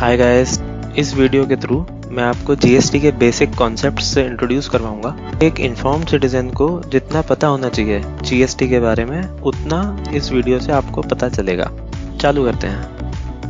Hi guys, इस video के through मैं आपको जीएसटी के बेसिक कॉन्सेप्ट से इंट्रोड्यूस करवाऊंगा। एक इन्फॉर्म्ड सिटीजन को जितना पता होना चाहिए जीएसटी के बारे में उतना इस वीडियो से आपको पता चलेगा। चालू करते हैं।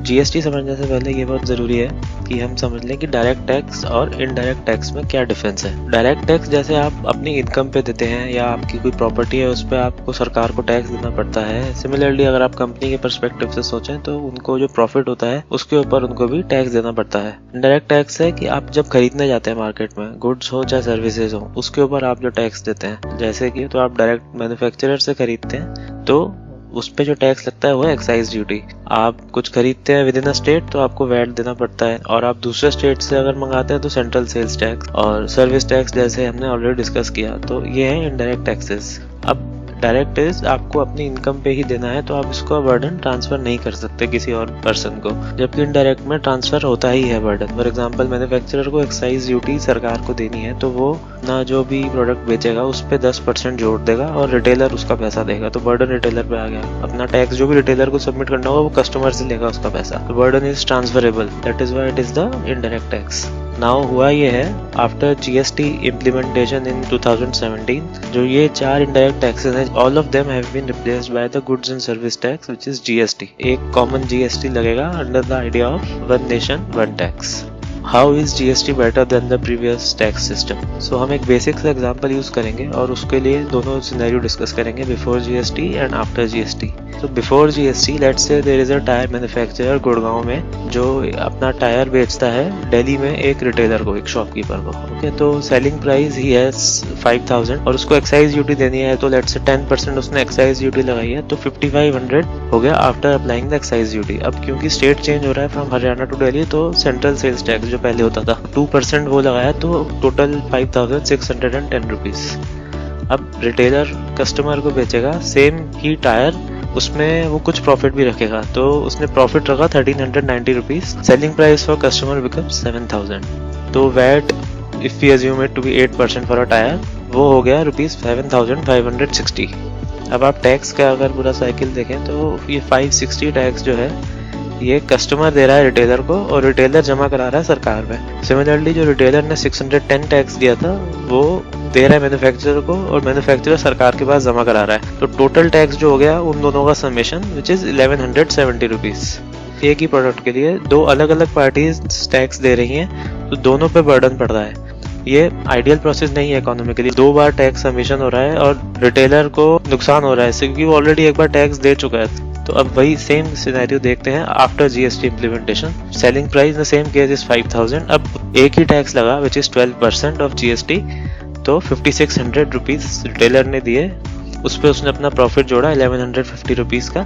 जीएसटी समझने से पहले ये बहुत ज़रूरी है कि हम समझ लें कि डायरेक्ट टैक्स और इनडायरेक्ट टैक्स में क्या डिफरेंस है। डायरेक्ट टैक्स जैसे आप अपनी इनकम पे देते हैं या आपकी कोई प्रॉपर्टी है उस पर आपको सरकार को टैक्स देना पड़ता है। सिमिलरली अगर आप कंपनी के पर्सपेक्टिव से सोचें तो उनको जो प्रॉफिट होता है उसके ऊपर उनको भी टैक्स देना पड़ता है। इनडायरेक्ट टैक्स है कि आप जब खरीदने जाते हैं मार्केट में, गुड्स हो चाहे सर्विसेज हो, उसके ऊपर आप जो टैक्स देते हैं। जैसे कि तो आप डायरेक्ट मैन्युफैक्चरर से खरीदते हैं तो उस पे जो टैक्स लगता है वो एक्साइज ड्यूटी। आप कुछ खरीदते हैं विद इन अ स्टेट तो आपको वैट देना पड़ता है, और आप दूसरे स्टेट से अगर मंगाते हैं तो सेंट्रल सेल्स टैक्स और सर्विस टैक्स जैसे हमने ऑलरेडी डिस्कस किया। तो ये है इनडायरेक्ट टैक्सेस। अब डायरेक्ट टैक्स आपको अपनी इनकम पे ही देना है तो आप इसको बर्डन ट्रांसफर नहीं कर सकते किसी और पर्सन को, जबकि इनडायरेक्ट में ट्रांसफर होता ही है बर्डन। फॉर एग्जांपल मैन्युफैक्चरर को एक्साइज ड्यूटी सरकार को देनी है तो वो ना जो भी प्रोडक्ट बेचेगा उस पे 10% जोड़ देगा और रिटेलर उसका पैसा देगा, तो बर्डन रिटेलर पे आ गया। अपना टैक्स जो भी रिटेलर को सबमिट करना होगा वो कस्टमर से लेगा उसका पैसा। तो burden is transferable, that is why it is the indirect tax. Now हुआ ये है, आफ्टर जीएसटी इम्प्लीमेंटेशन इन 2017, जो ये 4 इनडायरेक्ट टैक्सेस हैं, all of them have been replaced by the goods and service tax which is GST. एक common GST लगेगा under the idea of one nation one tax. How is GST better than the previous tax system? So हम एक basic सा example use करेंगे और उसके लिए दोनों सिनेरियो डिस्कस करेंगे, before GST and after GST. तो before GST let's say there is a tyre manufacturer Gurgaon में जो अपना टायर बेचता है दिल्ली में एक रिटेलर को, एक शॉपकीपर को। ओके, तो सेलिंग प्राइस ही है 5000 और उसको एक्साइज ड्यूटी देनी है, तो लेट्स से 10% उसने एक्साइज ड्यूटी लगाई है तो 5500 हो गया after applying the excise duty. अब क्योंकि स्टेट चेंज हो रहा है फ्रॉम हरियाणा टू दिल्ली तो सेंट्रल सेल्स टैक्स जो पहले होता था 2% वो लगाया तो टोटल 5610 रुपीज। अब रिटेलर कस्टमर को बेचेगा सेम ही टायर, उसमें वो कुछ प्रॉफिट भी रखेगा, तो उसने प्रॉफिट रखा 1390 rupees. Selling price for customer becomes 7000। तो VAT if we assume it to be 8% for a tyre, वो हो गया रुपीज 7560। अब आप टैक्स का अगर पूरा साइकिल देखें तो ये 560 टैक्स जो है ये कस्टमर दे रहा है रिटेलर को और रिटेलर जमा करा रहा है सरकार में। सिमिलरली जो रिटेलर ने 610 टैक्स दिया था वो दे रहा है मैन्युफैक्चरर को और मैन्युफैक्चरर सरकार के पास जमा करा रहा है। तो टोटल टैक्स जो हो गया उन दोनों का समेशन विच इज 1170 रुपीज। एक ही प्रोडक्ट के लिए दो अलग अलग पार्टीज टैक्स दे रही हैं तो दोनों पे बर्डन पड़ रहा है। ये आइडियल प्रोसेस नहीं है इकोनॉमिकली। 2 बार टैक्स सबमिशन हो रहा है और रिटेलर को नुकसान हो रहा है क्योंकि वो ऑलरेडी एक बार टैक्स दे चुका है। तो अब वही सेम सिनेरियो देखते हैं after GST implementation. Selling price the same case is 5000। अब एक ही टैक्स लगा विच इज 12% ऑफ जीएसटी, तो 5600 रुपीज रिटेलर ने दिए, उस पर उसने अपना प्रॉफिट जोड़ा 1150 रुपीज का।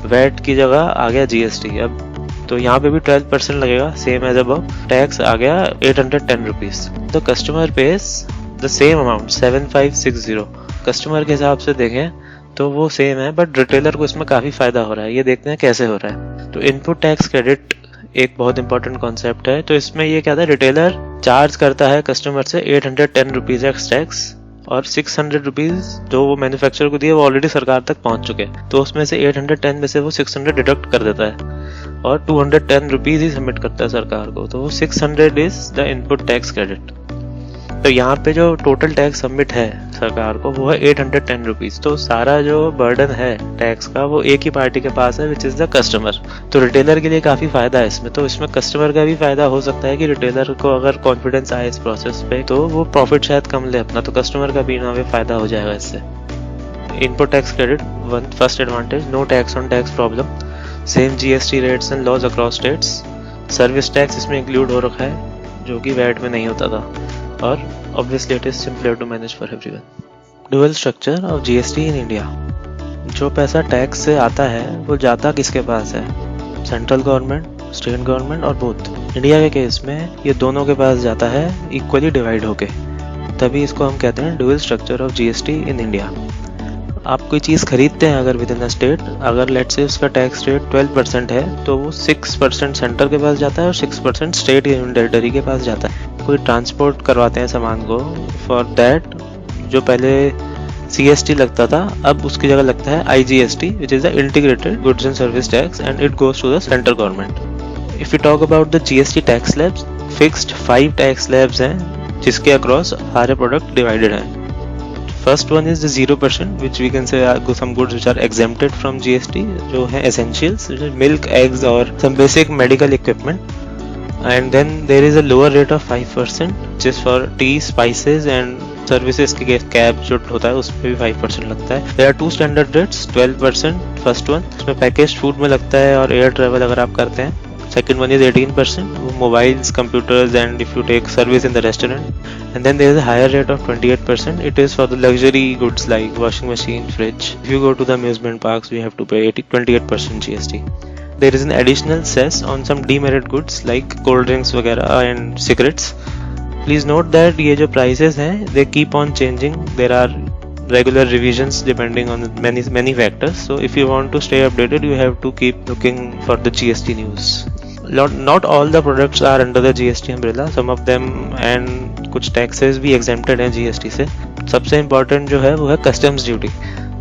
वैट की जगह आ गया जीएसटी। अब तो यहाँ पे भी 12% लगेगा सेम एज अबव। टैक्स आ गया 810 रुपीज। तो customer page the same amount 7560। Customer के हिसाब से देखें तो वो सेम है बट रिटेलर को इसमें काफी फायदा हो रहा है। ये देखते हैं कैसे हो रहा है। तो इनपुट टैक्स क्रेडिट एक बहुत इंपॉर्टेंट कॉन्सेप्ट है। तो इसमें ये क्या था, रिटेलर चार्ज करता है कस्टमर से 810 रुपीज एक्स टैक्स और 600 रुपीज जो वो मैन्युफैक्चरर को दिए वो ऑलरेडी सरकार तक पहुंच चुके हैं। तो उसमें से 810 में से वो 600 डिडक्ट कर देता है और 210 रुपीज ही सबमिट करता है सरकार को। तो वो 600 is the input tax credit. तो यहाँ पे जो टोटल टैक्स सबमिट है सरकार को वो है 810 रुपीज। तो सारा जो बर्डन है टैक्स का वो एक ही पार्टी के पास है विच इज द कस्टमर। तो रिटेलर के लिए काफी फायदा है इसमें। तो इसमें कस्टमर का भी फायदा हो सकता है कि रिटेलर को अगर कॉन्फिडेंस आए इस प्रोसेस पे तो वो प्रॉफिट शायद कम ले अपना, तो कस्टमर का भी ना फायदा हो जाएगा इससे। Input tax credit one first advantage, no tax on tax problem, same GST rates and laws across states. Service tax इसमें इंक्लूड हो रखा है जो कि वैट में नहीं होता था, और obviously it is simpler to manage for everyone. Dual structure of GST in India. जो पैसा टैक्स से आता है वो जाता किसके पास है? सेंट्रल गवर्नमेंट, स्टेट गवर्नमेंट और बोथ। इंडिया के केस में ये दोनों के पास जाता है इक्वली डिवाइड होके, तभी इसको हम कहते हैं dual structure of GST in India. आप कोई चीज़ खरीदते हैं अगर विद इन अ स्टेट, अगर लेट्स से उसका टैक्स रेट 12% है तो वो 6% सेंटर के पास जाता है और 6% स्टेट यूनियन टेरिटरी के पास जाता है। कोई ट्रांसपोर्ट करवाते हैं सामान को, फॉर दैट जो पहले CST लगता था अब उसकी जगह लगता है IGST, which is the integrated goods and service tax, and it goes to the central government. If you talk about the GST tax slabs, fixed 5 tax slabs हैं जिसके अक्रॉस सारे प्रोडक्ट डिवाइडेड हैं. First one is the 0%, which we can say are some goods which are exempted from GST, जो है essentials, milk, eggs और some basic medical equipment. And then there is a lower rate of 5%, which is for tea, spices and services के cab जो होता है उसमें भी 5% लगता है. There are two standard rates, 12% first one, इसमें packaged food में लगता है और air travel अगर आप करते हैं. Second one is 18%, mobiles, computers and if you take service in the restaurant. And then there is a higher rate of 28%. It is for the luxury goods like washing machine, fridge. If you go to the amusement parks, we have to pay 28% GST. There is an additional cess on some demerit goods like cold drinks वगैरह and cigarettes. Please note that ये जो prices हैं, they keep on changing. There are regular revisions depending on many factors. So if you want to stay updated, you have to keep looking for the GST news. Not all the products are under the GST umbrella. Some of them and कुछ taxes भी exempted हैं GST से. सबसे important जो है वो है customs duty.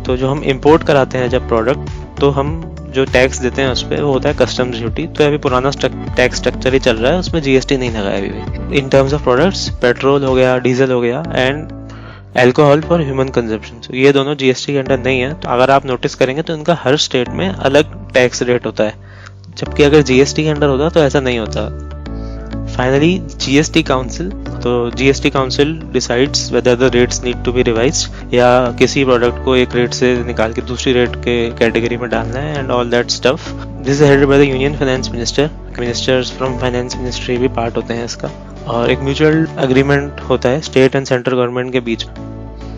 तो जो हम import कराते हैं जब product, तो हम जो टैक्स देते हैं उस पर वो होता है कस्टम्स ड्यूटी. तो अभी पुराना टैक्स स्ट्रक्चर ही चल रहा है, उसमें GST नहीं लगा है अभी भी. In terms of products, petrol हो गया, डीजल हो गया and alcohol for human consumption, तो ये दोनों GST के अंडर नहीं है. तो अगर आप नोटिस करेंगे तो इनका हर स्टेट में अलग टैक्स रेट होता है, जबकि अगर GST के अंडर होता तो ऐसा नहीं होता. फाइनली GST काउंसिल, तो GST council decides whether the rates need to be revised या किसी प्रोडक्ट को एक रेट से निकाल के दूसरी रेट के कैटेगरी में डालना है and all that stuff. This is headed by the union finance minister. Ministers from finance ministry भी पार्ट होते हैं इसका, और एक म्यूचुअल एग्रीमेंट होता है स्टेट एंड सेंट्रल गवर्नमेंट के बीच में.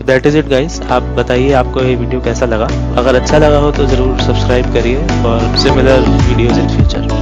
That is it guys. आप बताइए आपको ये वीडियो कैसा लगा. अगर अच्छा लगा हो तो ज़रूर सब्सक्राइब करिए for similar videos in future.